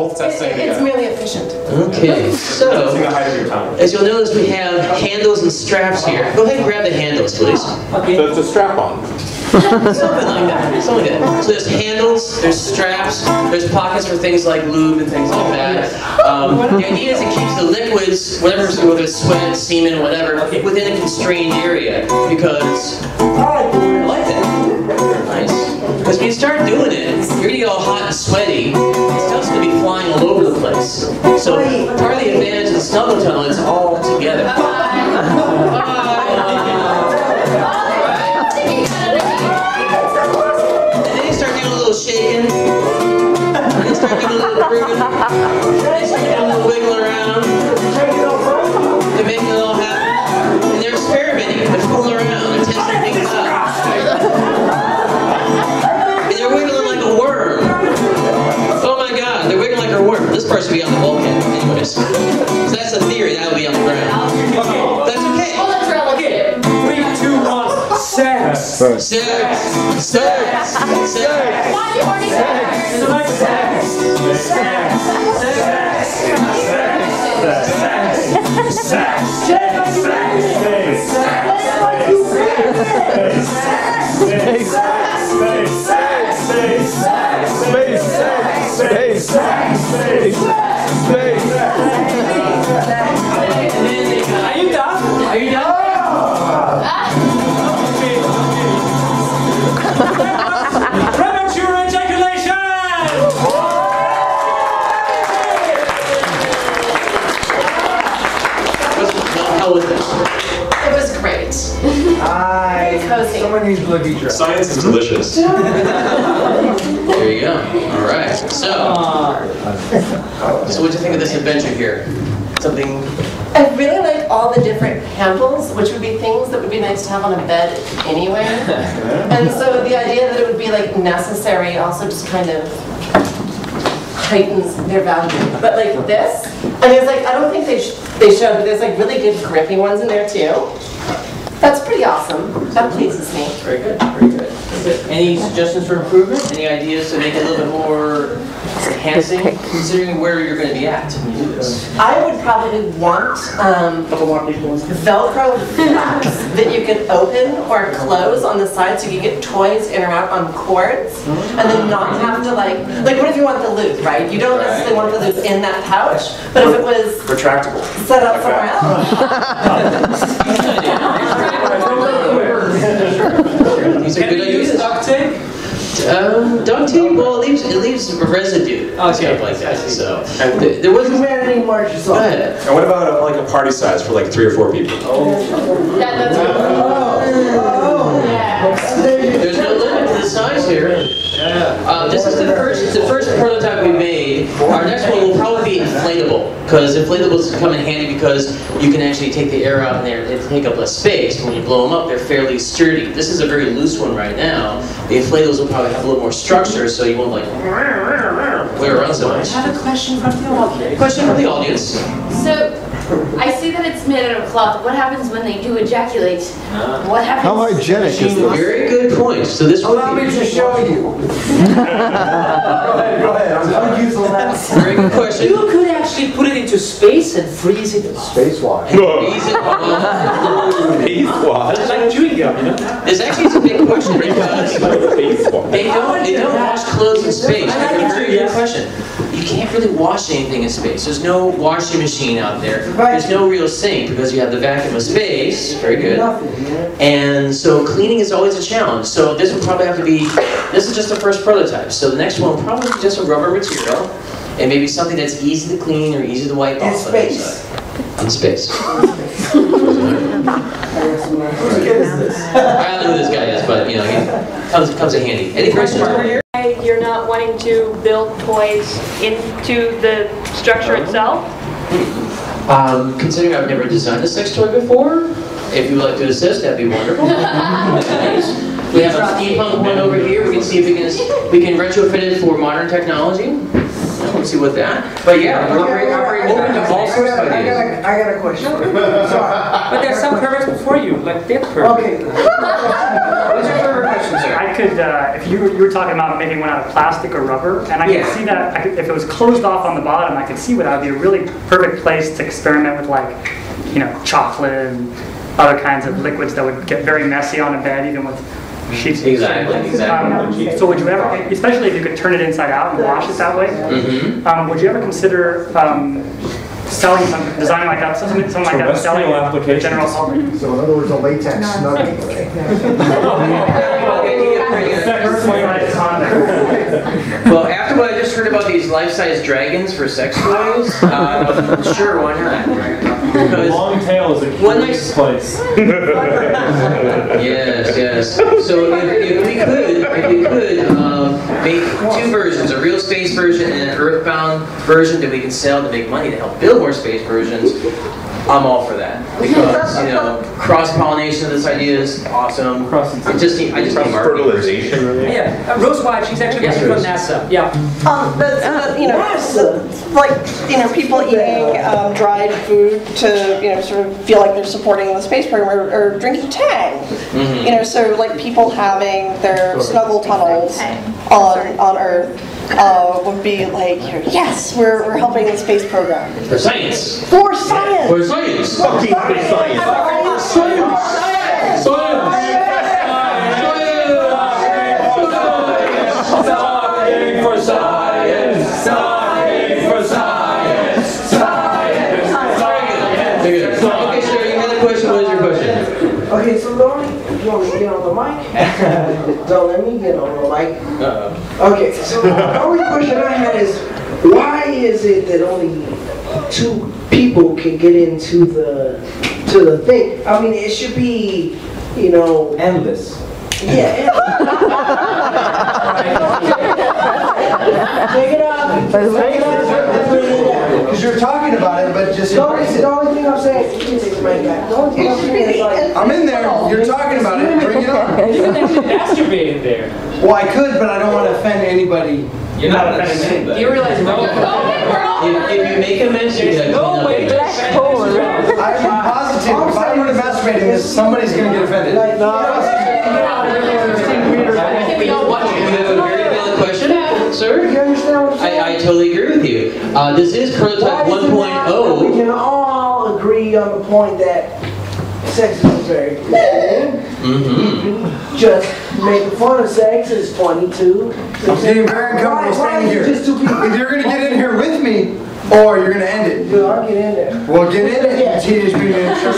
both testing. It's merely efficient. Okay, so as you'll notice, we have handles and straps here. Go ahead and grab the handles, please. Okay. So it's a strap on. Something like that. Something like that. So there's handles, there's straps, there's pockets for things like lube and things like that. The idea is it keeps the liquids, whether it's sweat, semen, whatever, within a constrained area. Because I like that. Nice. Because when you start doing it, you're gonna get all hot and sweaty. Stuff's gonna be flying all over the place. So part of the advantage of the Snuggle Tunnel is all together. Shaking, and they start doing a little grooving, they start doing a little wiggle around, they're making it all happen, and they're experimenting, they're fooling around, they're testing things out, and they're wiggling like a worm. Oh my god, they're wiggling like a worm. This part should be on the bulkhead, anyways. So that's the theory, that'll be on the ground. That's okay. Oh, that's real. Okay. 3, 2, 1, sex! Sex! Sex! Sex! Are you done? Are you done? Premature ejaculation! How was this? It was great. Someone needs bloody dress. Science is delicious. There you go. All right. So what'd you think of this adventure here? Something. I really like all the different handles, which would be things that would be nice to have on a bed anyway. And so the idea that it would be like necessary also just kind of heightens their value. But like this, and it's like, I don't think they showed, but there's like really good grippy ones in there too. That's pretty awesome. That pleases me. Very good. Very good. Any suggestions for improvement? Any ideas to make it a little bit more enhancing, considering where you're going to be at when you do this? I would probably want Velcro flaps that you could open or close on the side so you could get toys in or out on cords, and then not have to like what if you want the loop, right? You don't necessarily want the loop in that pouch, but if it was retractable, set up somewhere else. These are good ideas. Duct tape? Duct tape, well, it leaves a residue. Okay. Like that. So there wasn't any margins. Go ahead. And what about like a party size for like 3 or 4 people? That's There's no limit to the size here. This is the first prototype we made. Our next one will probably be inflatable, because inflatables come in handy because you can actually take the air out in there and take up less space. When you blow them up, they're fairly sturdy. This is a very loose one right now. The inflatables will probably have a little more structure, so you won't like flare around so much. I have a question from the audience. Question from the audience. So, I see that it's made out of cloth. What happens when they do ejaculate? What happens? How hygienic is this? Very good point. So this will Allow me to show you. Go ahead. I'm using that. Very good question. You could actually put it into space and freeze it. Space wash. Freeze it. It's like chewing gum, you know? This actually is a big question because they don't wash clothes in space. That's a very good question. You can't really wash anything in space. There's no washing machine out there. There's no real sink because you have the vacuum of space. Very good. And so cleaning is always a challenge. So this will probably have to be, this is just the first prototype. So the next one will probably be just a rubber material and maybe something that's easy to clean or easy to wipe off. In space. In space. I don't know who this guy is, but you know, he comes in handy. Any questions over here? You're not wanting to build toys into the structure itself? Considering I've never designed a sex toy before, if you would like to assist, that'd be wonderful. We have a steampunk one over here. We can see if we can retrofit it for modern technology. Let's see what that. But yeah, we're very open to all sorts of ideas. I got a question. Sorry. But there's some perverts before you, like death perverts. Okay. What's your favorite question, sir? I I could, if you were talking about making one out of plastic or rubber, and I could see that, if it was closed off on the bottom, I could see where that would be a really perfect place to experiment with, like, you know, chocolate and other kinds of liquids that would get very messy on a bed, even with sheets. Exactly. So would you ever, especially if you could turn it inside out and wash it that way, would you ever consider selling something, designing like that, something like that, selling it to the general public? So in other words, a latex snuggle. Well, after what I just heard about these life-size dragons for sex toys, sure, why not? Because long tail is a curious place. Yes. So if we could make two versions, a real space version and an earthbound version that we can sell to make money to help build more space versions, I'm all for that. Because, you know, cross-pollination of this idea is awesome. I just need fertilization, really. Yeah, Rose White, she's actually from NASA. Yeah. You know, like, you know, people eating dried food to, you know, sort of feel like they're supporting the space program, or drinking Tang. You know, so like people having their snuggle tunnels on Earth would be like, you know, yes, we're helping the space program. For science. For science. For science. Fucking science. Okay, so you want me to get on the mic? Don't let me get on the mic. Okay, so the only question I had is, why is it that only 2 people can get into the thing? I mean, it should be, you know, Endless. yeah. Take it up. Because you're talking about it, but just The only thing I'm saying, the only thing I'm saying is like, I'm in there. You're talking about it. Bring it on. You can actually masturbate in there. Well, I could, but I don't want to offend anybody. You're not offending anybody. You realize If you make a mess, you have no way to offend. I'm positive. If I were to masturbate in this, somebody's going to get offended. We have a very valid question, sir. you understand what I'm saying? I totally agree with you. This is prototype Why is it not that we 1.0. can all agree on the point that sex is very good. Just making fun of sex is funny too. I'm getting very uncomfortable standing here. Just 2 people. Either you're going to get in here with me, or you're going to end it. Dude, I'll get in there. Well, get in it. Yeah. Teenage Mutant Ninja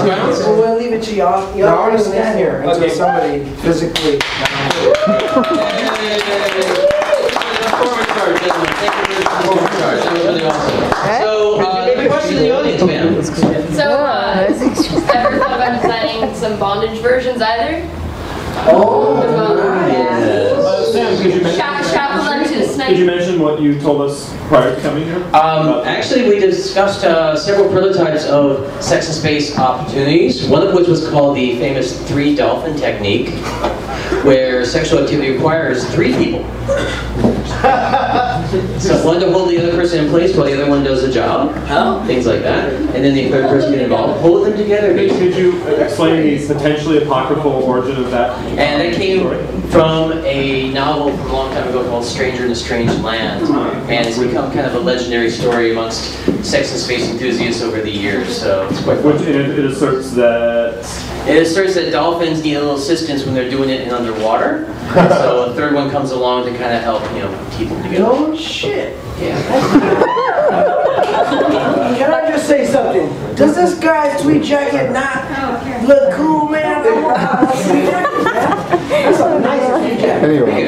Well, we'll leave it to y'all. Y'all want to stand here until somebody physically. So, question in the audience, ma'am. So, ever thought about designing some bondage versions either? Sam, could you Could you mention what you told us prior to coming here? Actually, we discussed several prototypes of sex and space opportunities, one of which was called the famous 3 dolphin technique, where sexual activity requires 3 people. So one to hold the other person in place while the other one does the job, things like that, and then the third person get involved, hold them together. Could you explain the potentially apocryphal origin of that? And that came from a novel from a long time ago called Stranger in a Strange Land, and it's become kind of a legendary story amongst sex and space enthusiasts over the years, so it's quite fun. It asserts that... It asserts that dolphins need a little assistance when they're doing it in underwater, so a third one comes along to kind of help, you know, keep them together. No shit. Yeah. Can I just say something? Does this guy's tweed jacket not look cool, man? That's a nice tweed jacket. Anyway.